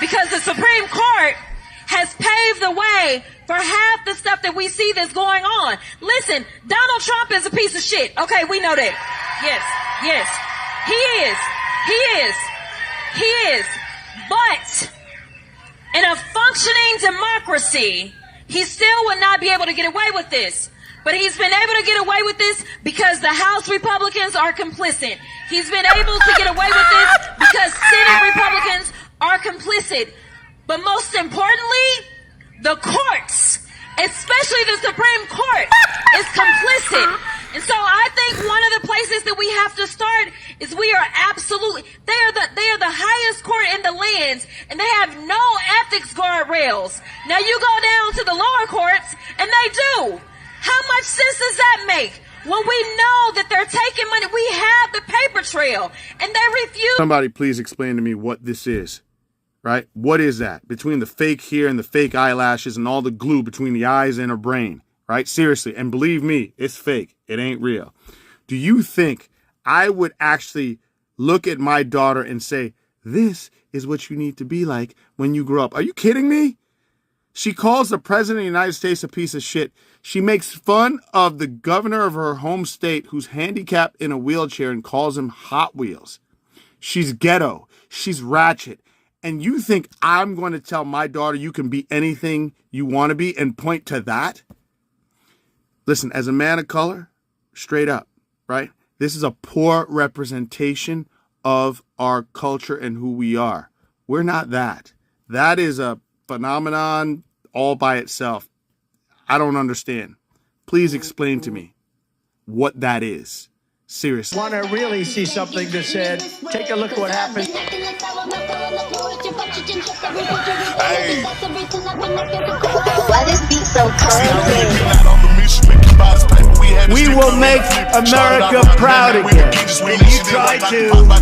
because the Supreme Court has paved the way for half the stuff that we see that's going on. Listen, Donald Trump is a piece of shit. Okay, we know that. Yes. He is. But in a functioning democracy, he still would not be able to get away with this. But he's been able to get away with this because the House Republicans are complicit. He's been able to get away with this because Senate Republicans are complicit. But most importantly, the courts, especially the Supreme Court, is complicit. And so I think one of the places that we have to start is we are absolutely, they are the highest court in the land, and they have no ethics guardrails. Now you go down to the lower courts, and they do. How much sense does that make? When we know that they're taking money, we have the paper trail, and they refuse. Somebody please explain to me what this is, right? What is that? Between the fake hair and the fake eyelashes and all the glue between the eyes and her brain, right? Seriously, and believe me, it's fake. It ain't real. Do you think I would actually look at my daughter and say, this is what you need to be like when you grow up? Are you kidding me? She calls the president of the United States a piece of shit. She makes fun of the governor of her home state who's handicapped in a wheelchair and calls him Hot Wheels. She's ghetto. She's ratchet. And you think I'm going to tell my daughter you can be anything you want to be and point to that? Listen, as a man of color, straight up, right? This is a poor representation of our culture and who we are. We're not that. That is a phenomenon all by itself. I don't understand. Please explain to me what that is. Seriously. Want to really see something that said, take a look at what happened. Hey. Why this beat so crazy? We will make America proud again. And you try to kill our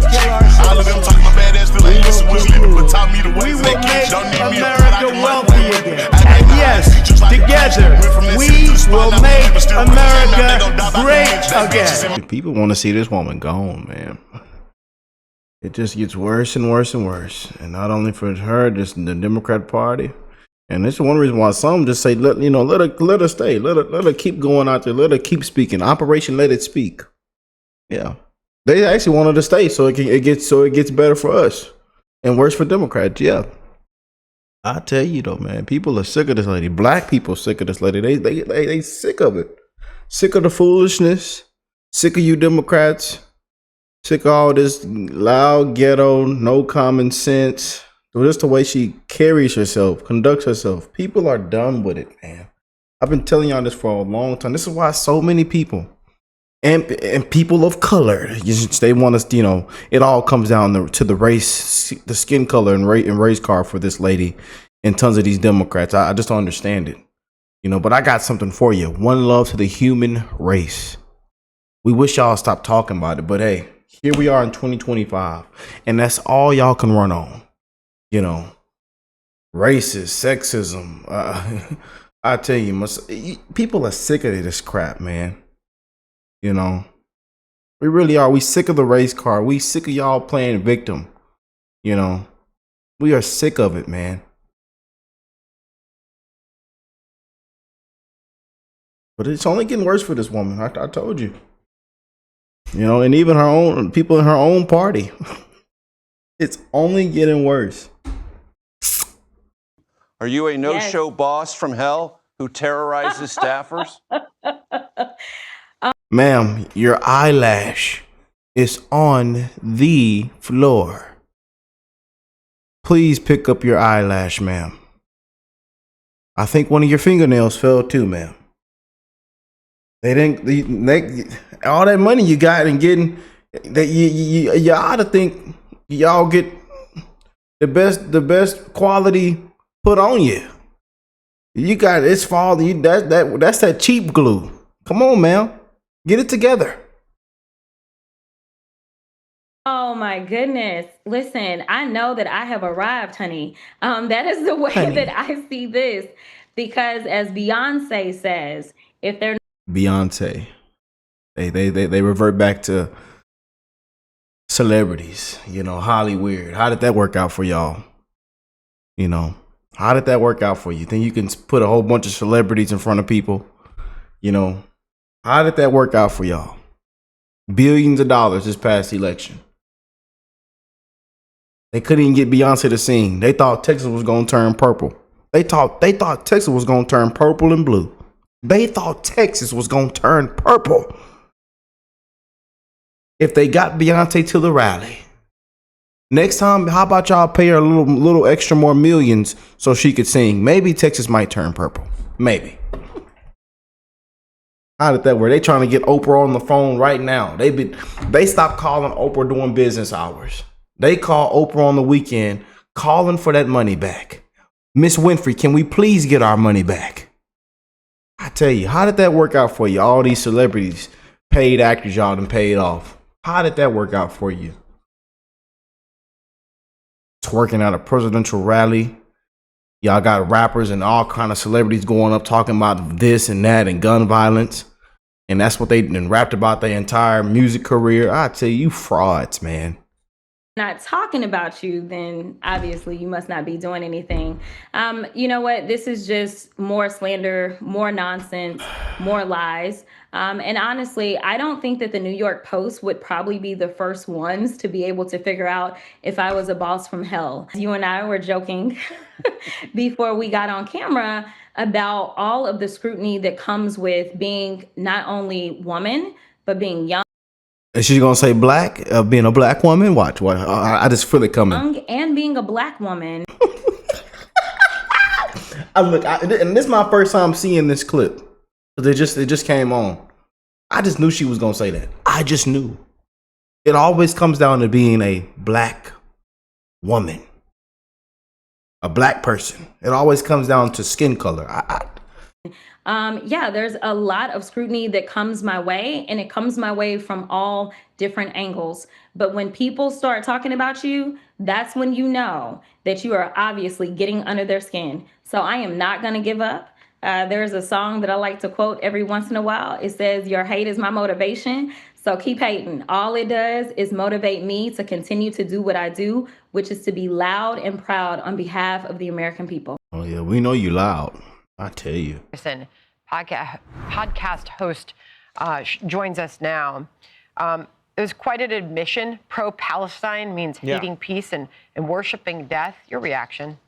We will make America wealthy again. And yes, together, we will make America great again. People want to see this woman gone, man. It just gets worse and worse and worse. And not only for her, just the Democrat Party. And this is one reason why some just say, let her stay. Let her keep going out there. Let her keep speaking. Operation Let It Speak. Yeah. They actually want her to stay so it gets better for us. And worse for Democrats, yeah. I tell you though, man, people are sick of this lady. Black people sick of this lady. They sick of it. Sick of the foolishness. Sick of you Democrats. Sick of all this loud ghetto, no common sense. Just the way she carries herself, conducts herself. People are done with it, man. I've been telling y'all this for a long time. This is why so many people and people of color, they want us, it all comes down to the race, the skin color and race card for this lady and tons of these Democrats. I just don't understand it, but I got something for you. One love to the human race. We wish y'all stop talking about it, but hey, here we are in 2025 and that's all y'all can run on. Racist, sexism. I tell you, people are sick of this crap, man. We really are. We sick of the race card. We sick of y'all playing victim. We are sick of it, man. But it's only getting worse for this woman. I told you. And even her own people in her own party. It's only getting worse. Are you a no-show boss from hell who terrorizes staffers? Ma'am, your eyelash is on the floor. Please pick up your eyelash, ma'am. I think one of your fingernails fell too, ma'am. All that money you got and getting, that you ought to think y'all get the best quality put on you. You got it's falling. That's that cheap glue. Come on, ma'am. Get it together. Oh my goodness. Listen, I know that I have arrived, honey. That is the way that I see this. Because as Beyonce says, if they're Beyonce, they revert back to celebrities, Hollywood. How did that work out for y'all? You know, how did that work out for you? Think you can put a whole bunch of celebrities in front of people? You know, how did that work out for y'all? Billions of dollars this past election. They couldn't even get Beyonce to sing. They thought Texas was gonna turn purple. They thought Texas was gonna turn purple and blue. They thought Texas was gonna turn purple if they got Beyonce to the rally. Next time, how about y'all pay her a little extra more millions so she could sing? Maybe Texas might turn purple. Maybe. How did that work? They trying to get Oprah on the phone right now. They stopped calling Oprah during business hours. They call Oprah on the weekend, calling for that money back. Miss Winfrey, can we please get our money back? I tell you, how did that work out for you? All these celebrities, paid actors, y'all done paid off. How did that work out for you? Twerking at a presidential rally. Y'all got rappers and all kind of celebrities going up talking about this and that and gun violence. And that's what they done rapped about their entire music career. I tell you, frauds, man. Not talking about you, then obviously you must not be doing anything. You know what? This is just more slander, more nonsense, more lies. And honestly, I don't think that the New York Post would probably be the first ones to be able to figure out if I was a boss from hell. You and I were joking before we got on camera about all of the scrutiny that comes with being not only woman, but being young. Is she gonna say black? Being a black woman? Watch. I just feel it coming. And being a black woman. And this is my first time seeing this clip. It just came on. I just knew she was gonna say that. I just knew. It always comes down to being a black woman, a black person. It always comes down to skin color. Yeah, there's a lot of scrutiny that comes my way, and it comes my way from all different angles. But when people start talking about you, that's when you know that you are obviously getting under their skin. So I am not going to give up. There's a song that I like to quote every once in a while. It says, "Your hate is my motivation." So keep hating. All it does is motivate me to continue to do what I do, which is to be loud and proud on behalf of the American people. Oh, yeah, we know you loud. I tell you. Podcast host joins us now. It was quite an admission. Pro-Palestine means hating peace and worshiping death. Your reaction?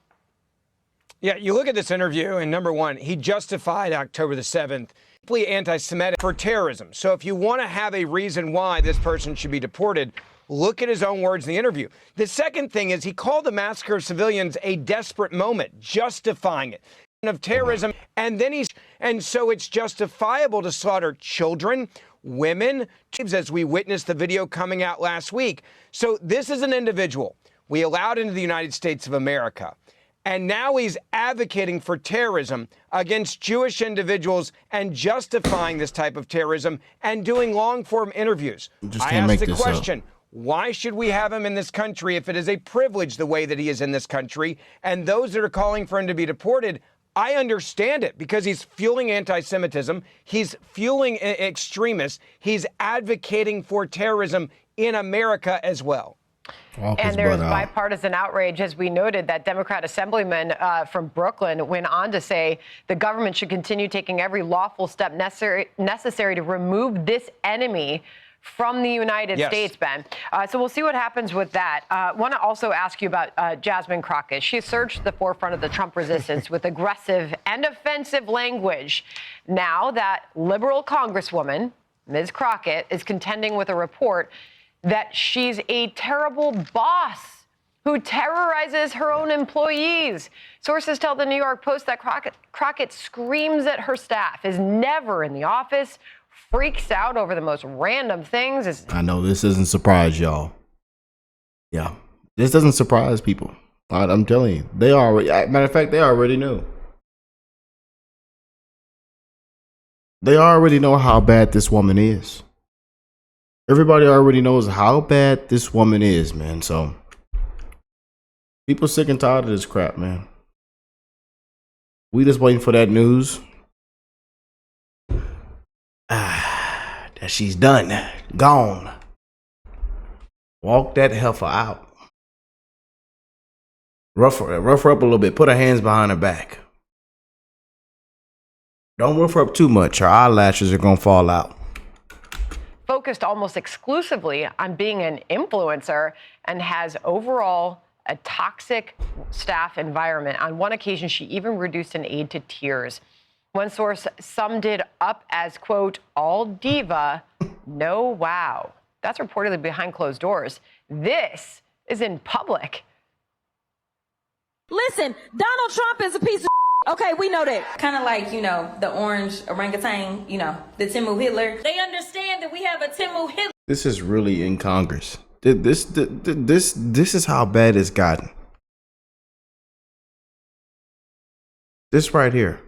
Yeah, you look at this interview, and number one, he justified October the 7th, deeply anti-Semitic for terrorism. So if you want to have a reason why this person should be deported, look at his own words in the interview. The second thing is he called the massacre of civilians a desperate moment, justifying it of terrorism. And then so it's justifiable to slaughter children, women, as we witnessed the video coming out last week. So this is an individual we allowed into the United States of America. And now he's advocating for terrorism against Jewish individuals and justifying this type of terrorism and doing long-form interviews. I asked the question, why should we have him in this country if it is a privilege the way that he is in this country? And those that are calling for him to be deported, I understand it because he's fueling anti-Semitism. He's fueling extremists. He's advocating for terrorism in America as well. And there's bipartisan outrage, as we noted, that Democrat assemblyman from Brooklyn went on to say the government should continue taking every lawful step necessary to remove this enemy from the United States, Ben. So we'll see what happens with that. I want to also ask you about Jasmine Crokett. She surged to the forefront of the Trump resistance with aggressive and offensive language. Now that liberal Congresswoman, Ms. Crokett, is contending with a report that she's a terrible boss who terrorizes her own employees. Sources tell the New York Post that Crokett screams at her staff, is never in the office, freaks out over the most random things. I know this doesn't surprise y'all. Yeah, this doesn't surprise people. I'm telling you, they already. Matter of fact, they already knew. They already know how bad this woman is. Everybody already knows how bad this woman is, man. So people sick and tired of this crap, man. We just waiting for that news. That she's done, gone. Walk that heifer out. Rough her up a little bit. Put her hands behind her back. Don't rough her up too much. Her eyelashes are going to fall out. Focused almost exclusively on being an influencer and has overall a toxic staff environment. On one occasion, she even reduced an aide to tears. One source summed it up as, quote, all diva, no wow. That's reportedly behind closed doors. This is in public. Listen, Donald Trump is a piece of okay, we know that. Kind of like, the orange orangutan, the Timu Hitler. They understand that we have a Timu Hitler. This is really in Congress. This is how bad it's gotten. This right here.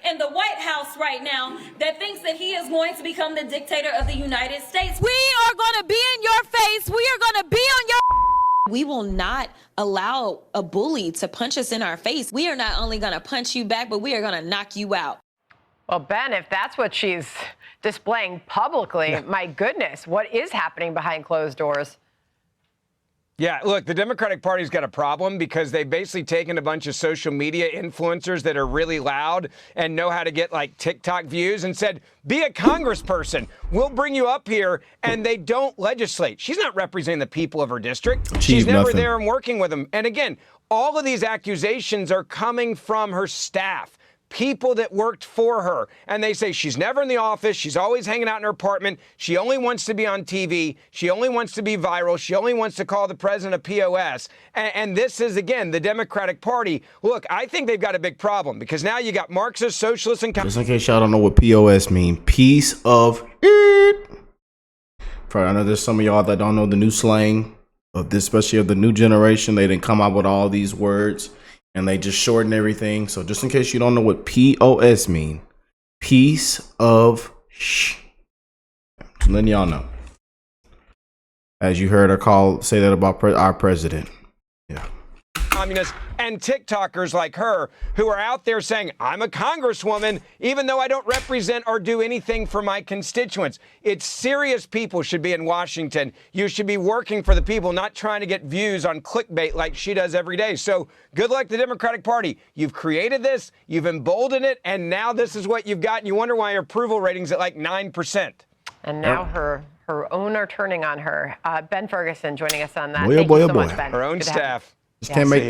In the White House right now that thinks that he is going to become the dictator of the United States. We are going to be in your face. We are going to be on your. We will not allow a bully to punch us in our face. We are not only going to punch you back, but we are going to knock you out. Well, Ben, if that's what she's displaying publicly, my goodness, what is happening behind closed doors? Yeah, look, the Democratic Party's got a problem because they've basically taken a bunch of social media influencers that are really loud and know how to get like TikTok views and said, be a congressperson. We'll bring you up here. And they don't legislate. She's not representing the people of her district. She's never there and working with them. And again, all of these accusations are coming from her staff. People that worked for her. And they say she's never in the office. She's always hanging out in her apartment. She only wants to be on TV. She only wants to be viral. She only wants to call the president a POS. And this is, again, the Democratic Party. Look, I think they've got a big problem because now you got Marxist, socialists, and... Just in case y'all don't know what POS mean. Piece of it. I know there's some of y'all that don't know the new slang of this, especially of the new generation. They didn't come out with all these words. And they just shorten everything. So just in case you don't know what POS mean, piece of sh. Just letting y'all know. As you heard her say that about our president. Yeah. Communists and TikTokers like her who are out there saying, I'm a congresswoman, even though I don't represent or do anything for my constituents. It's serious people should be in Washington. You should be working for the people, not trying to get views on clickbait like she does every day. So good luck to the Democratic Party. You've created this, you've emboldened it, and now this is what you've got. And you wonder why her approval rating's at like 9%. And now her own are turning on her. Ben Ferguson joining us on that. Boy, Thank boy, you so boy. much, Ben. Her own staff. Just can't make